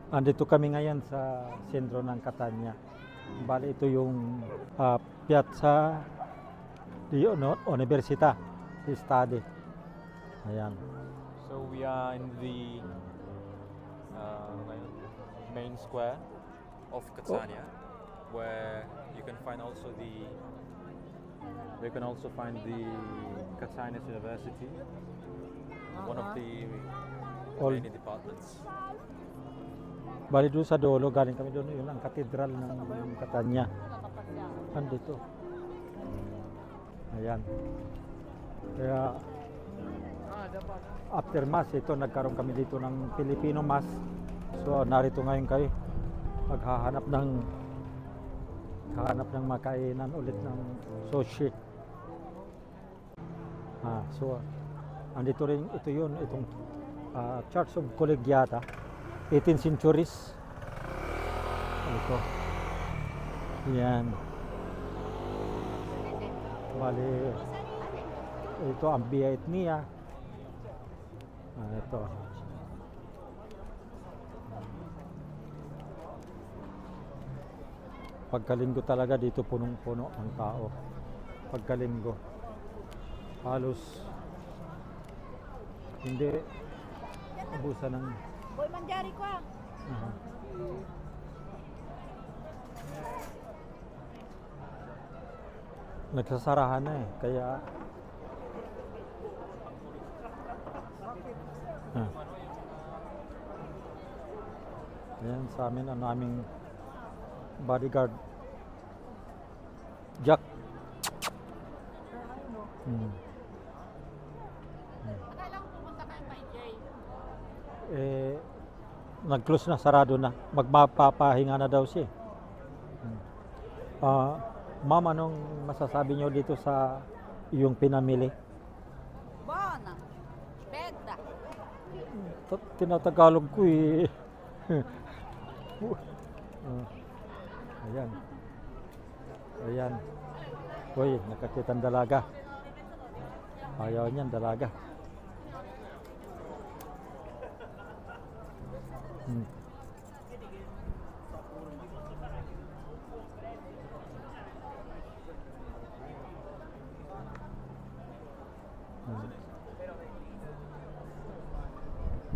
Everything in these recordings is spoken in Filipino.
Andito kami ngayon sa sentro ng Catania. Bali ito yung Piazza di Università di Stadi. Ayan. So we are in the main square of Catania, where you can find also the Catania University, one of the many departments. Bali doon sa dulo, galing kami doon, yun ang katedral ng Catania. Andito. Ayan. Kaya after mass, ito nagkaroon kami dito ng Filipino mass. So narito ngayon kayo maghahanap ng makainan ulit ng sushi. So andito rin ito yun, itong Church of Collegiata, 18th centuries. Ito. Yan. Bali ito ang Via Etnia. Ito. Pagkalinggo talaga dito punong-puno ang tao. Pagkalinggo. Halos hindi abusan ng Boy manjari ko ah. Nagsasarahan na kaya ayan sa amin ang aming bodyguard Jack. Akala ko pupunta kayo kay Jay. Nag-close na, sarado na. Magpapahinga na daw siya. Ma'am, anong masasabi niyo dito sa iyong pinamili? Bona. Beda. Tinatagalog ko eh. Ayan. Ayan. Uy, nakakitang dalaga. Ayaw niyan, dalaga.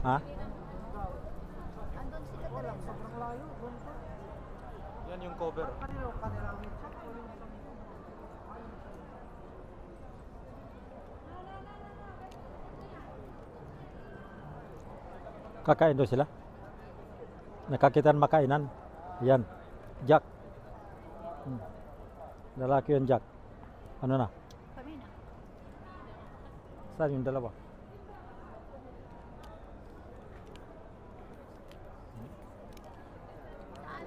Ha? Andun sila talaga. Sobrang layo. Yan yung cover. Kakain doon sila? Nakakitaan makainan? Yan. Jack. Lalaki yun, Jack. Ano na? Kami na. Saan yung dalawa?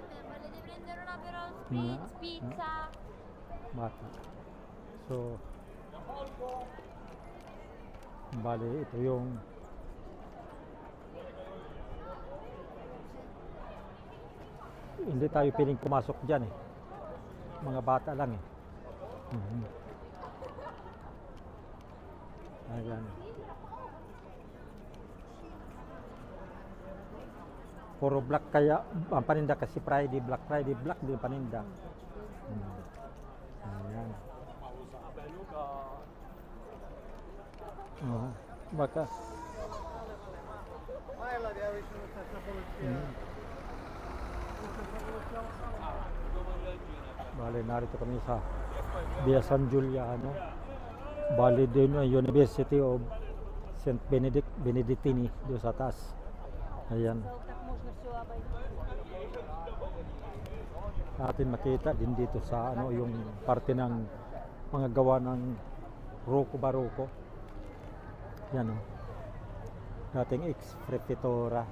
Malilibrindero na pero sweets, pizza. Bata. So, bali, ito yung hindi tayo piling pumasok dyan eh. Mga bata lang eh. Ayan. Puro black kaya ang paninda kasi Friday, Black din paninda. Ayan. Baka. Bale, narito kami sa Via San Giuliano. Bale din ang University of St. Benedictini doon sa taas. Ayan. Natin makita din dito sa yung parte ng mga gawa ng Rocco Barocco. Yan o. Dating ex-prefettura.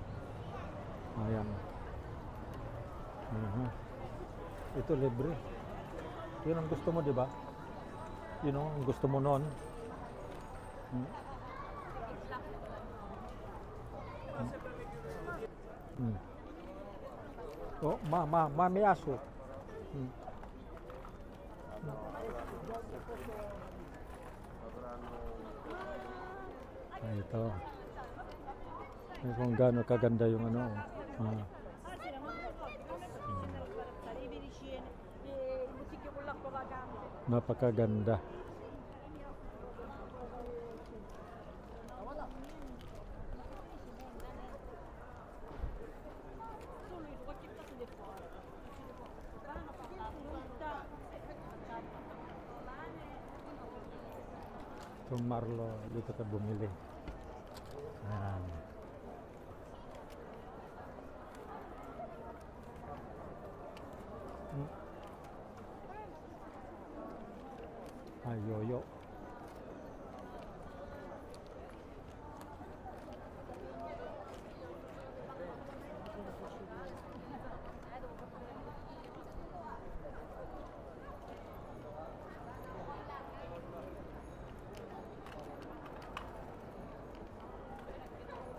Ayan. Ito libre. Yun ang gusto mo, di ba? Yun ang gusto mo noon. Oh, may aso. Ito. Kung gaano kaganda yung ano. Napakaganda. Itong Marlo, dito ka bumili. Ayan. Ayoyo.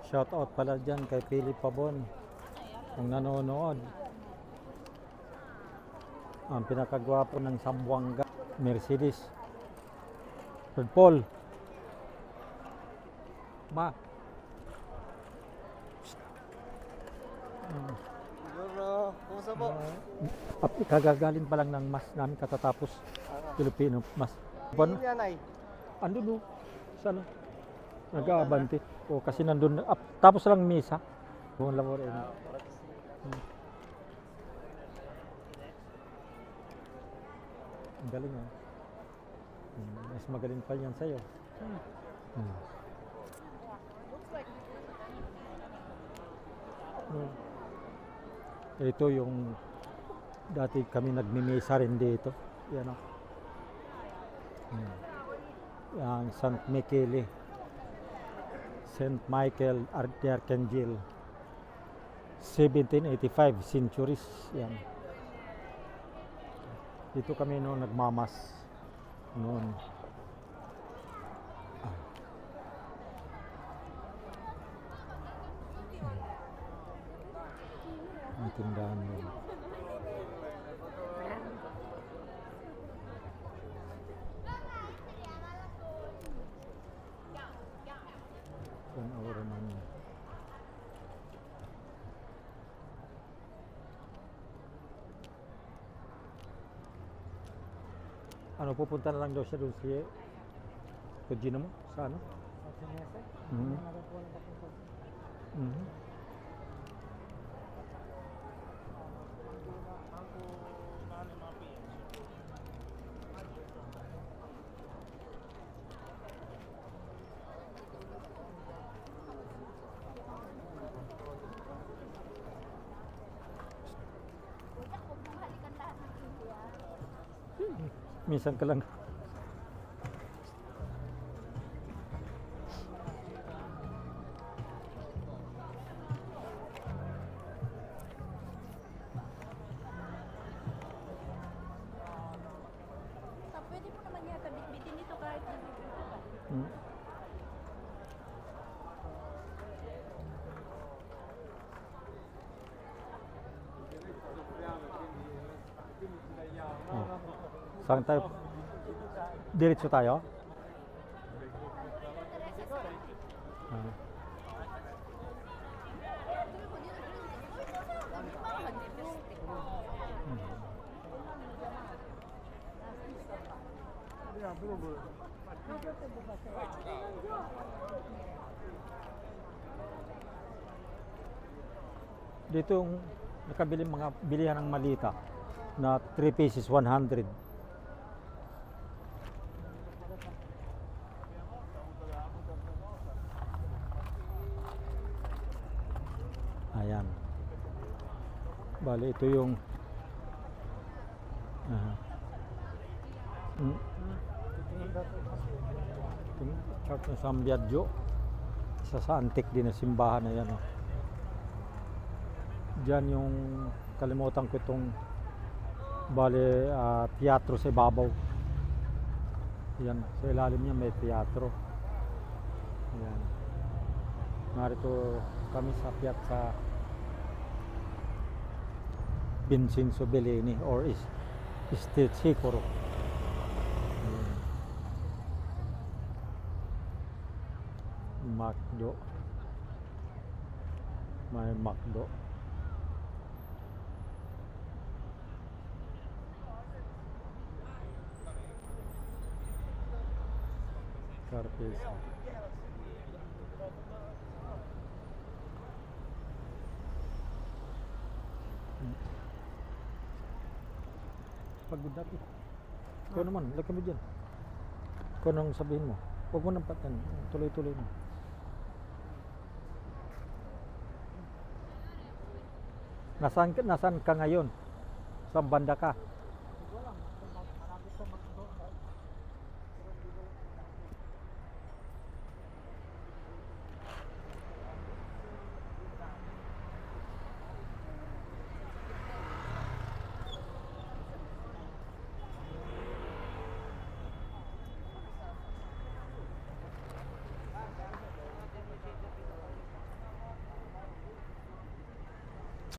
Shout out pala dyan kay Philip Pabon kung nanonood. Ang pinakagwapo ng Sambuanga, Mercedes. Third Paul. Ma. Kumusta po? Kagagaling pa lang ng mas namin katatapos. Filipino mas. Ano? Yan ay. Andun o. Sana? Nag-aabante. O kasi nandun. Tapos lang misa. Buong labor. Ang galing ah. Mas magaling pa yan sa'yo. Ito yung dati kami nagmimisa rin dito. Yan o. Ang St. Michele. St. Michael the Archangel. 1785 centuries. Yan. Dito kami noon nagmamas. Noon. Ang tindahan noon. Yan aura namin. Ano, pupunta na lang daw siya doon si Kujino mo? Sa ano? Minsan ka lang. Pwede mo naman yata bitbitin ito kahit nandito ka. Saan tayo? Diretso tayo? Dito yung nakabili mga bilihan ng malita na 3 pieces 100. Ayan. Bale, ito yung church ng San Biagio. Isa sa antique din na simbahan na yan. Diyan yung kalimutan ko itong bale teatro sa ibabaw. Yan, sa ilalim niya may teatro. Ayan. Narito kami sa Piazza Vincenzo Bellini or Stecicoro. Macdo. May Macdo. Sorpresa. Pagod dati. Ikaw naman, laki mo dyan. Ikaw nang sabihin mo. Huwag mo nang patan. Tuloy-tuloy mo. Nasaan ka ngayon? Saan banda ka?